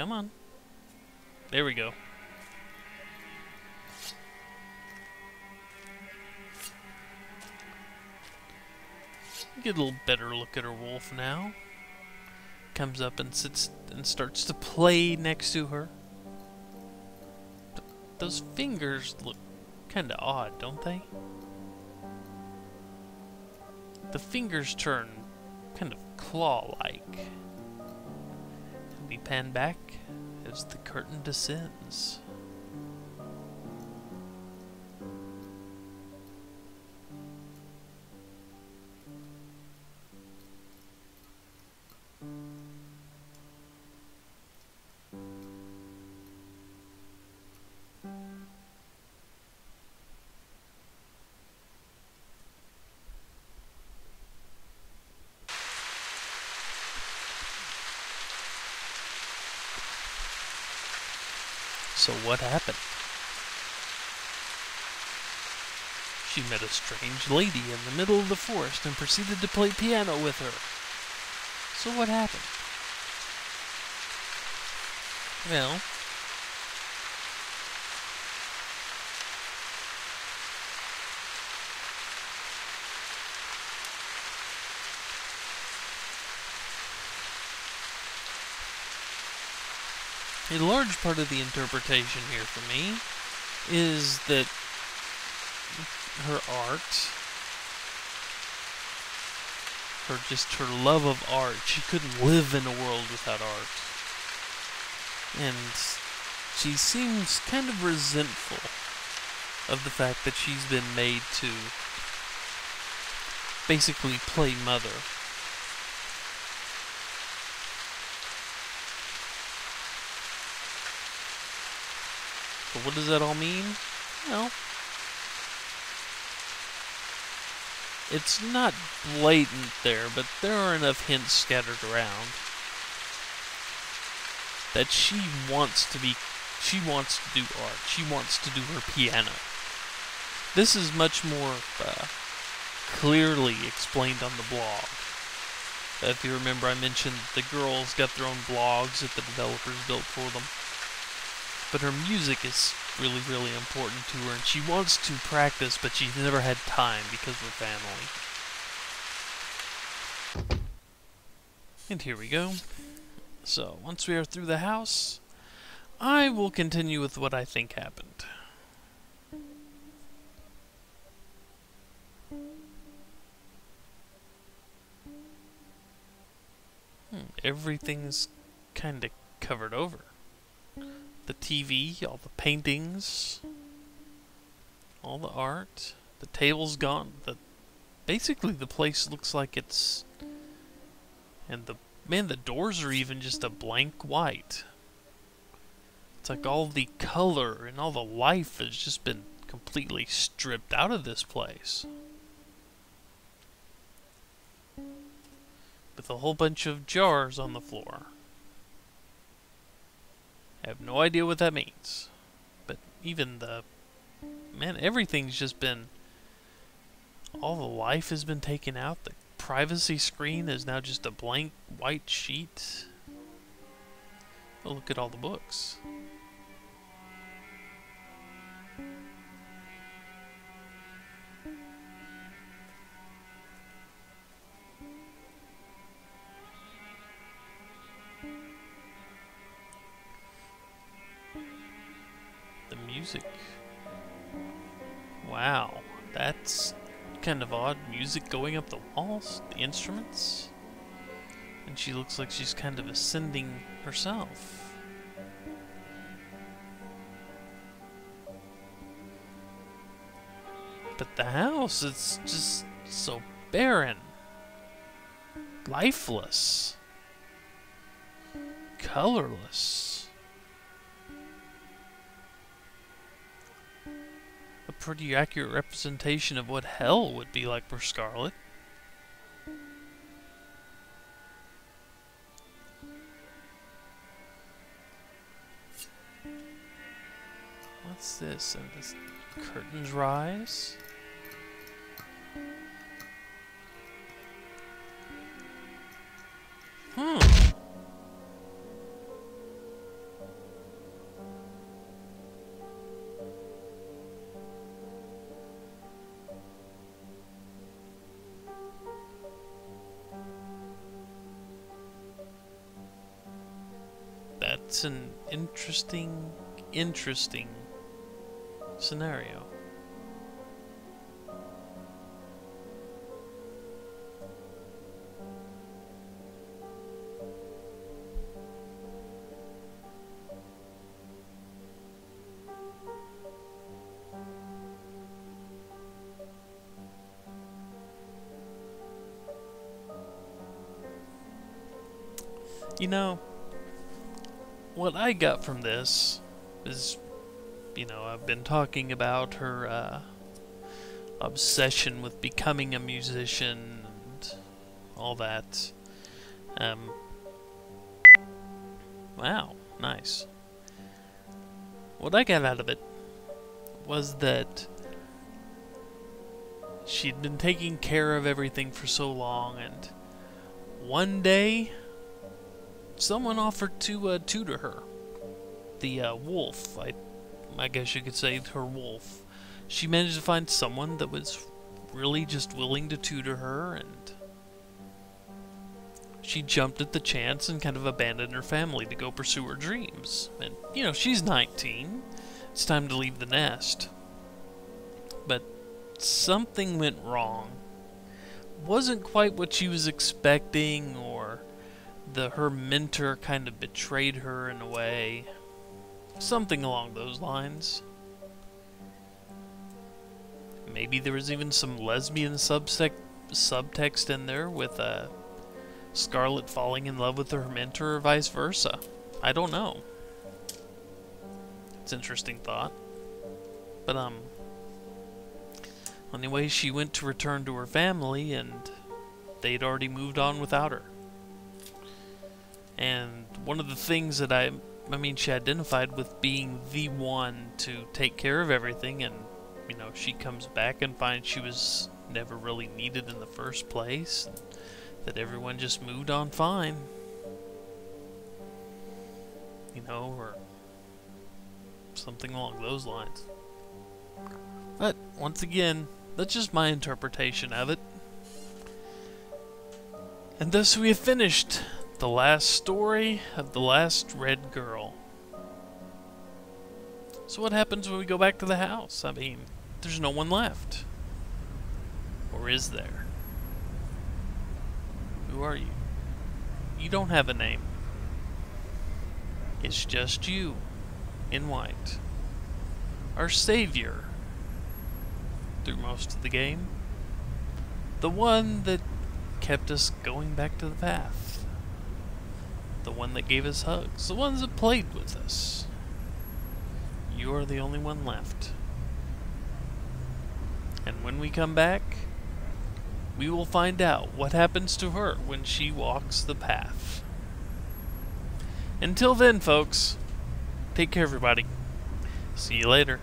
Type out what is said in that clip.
Come on. There we go. Get a little better look at her wolf now. Comes up and sits and starts to play next to her. Those fingers look kind of odd, don't they? The fingers turn kind of claw-like. We pan back as the curtain descends. So what happened? She met a strange lady in the middle of the forest and proceeded to play piano with her. So what happened? Well, a large part of the interpretation here for me is that her art, her love of art, she couldn't live in a world without art. And she seems kind of resentful of the fact that she's been made to basically play mother. But what does that all mean? Well, it's not blatant there, but there are enough hints scattered around that she wants to do art. She wants to do her piano. This is much more clearly explained on the blog. If you remember, I mentioned the girls got their own blogs that the developers built for them. But her music is really, really important to her, and she wants to practice, but she's never had time because of her family. And here we go. So, once we are through the house, I will continue with what I think happened. Everything's kind of covered over. The TV, all the paintings, all the art, the table's gone. Basically the place looks like it's... And the doors are even just a blank white. It's like all the color and all the life has just been completely stripped out of this place. With a whole bunch of jars on the floor. I have no idea what that means. But even everything's just been... All the life has been taken out. The privacy screen is now just a blank white sheet. Oh, look at all the books. The music. Wow, that's kind of odd. Music going up the walls, the instruments. And she looks like she's kind of ascending herself. But the house, it's just so barren. Lifeless. Colorless. A pretty accurate representation of what hell would be like for Scarlet. What's this? And this curtains rise. It's an interesting scenario. You know, what I got from this is, I've been talking about her obsession with becoming a musician and all that. Wow, nice. What I got out of it was that she'd been taking care of everything for so long, and one day someone offered to tutor her. The wolf, I guess you could say her wolf. She managed to find someone that was really just willing to tutor her, and she jumped at the chance and kind of abandoned her family to go pursue her dreams. And, she's 19. It's time to leave the nest. But something went wrong. Wasn't quite what she was expecting, or her mentor kind of betrayed her in a way. Something along those lines. Maybe there was even some lesbian subtext in there with Scarlet falling in love with her mentor or vice versa. I don't know. It's an interesting thought. But, anyway, she went to return to her family, and they'd already moved on without her. And one of the things that she identified with being the one to take care of everything, and, she comes back and finds she was never really needed in the first place, and that everyone just moved on fine. Or something along those lines. But, once again, that's just my interpretation of it. And thus we have finished the last story of the last red girl. So what happens when we go back to the house? There's no one left. Or is there? Who are you? You don't have a name. It's just you, in white. Our savior, through most of the game. The one that kept us going back to the path. The one that gave us hugs. The ones that played with us. You are the only one left. And when we come back, we will find out what happens to her when she walks the path. Until then, folks, take care, everybody. See you later.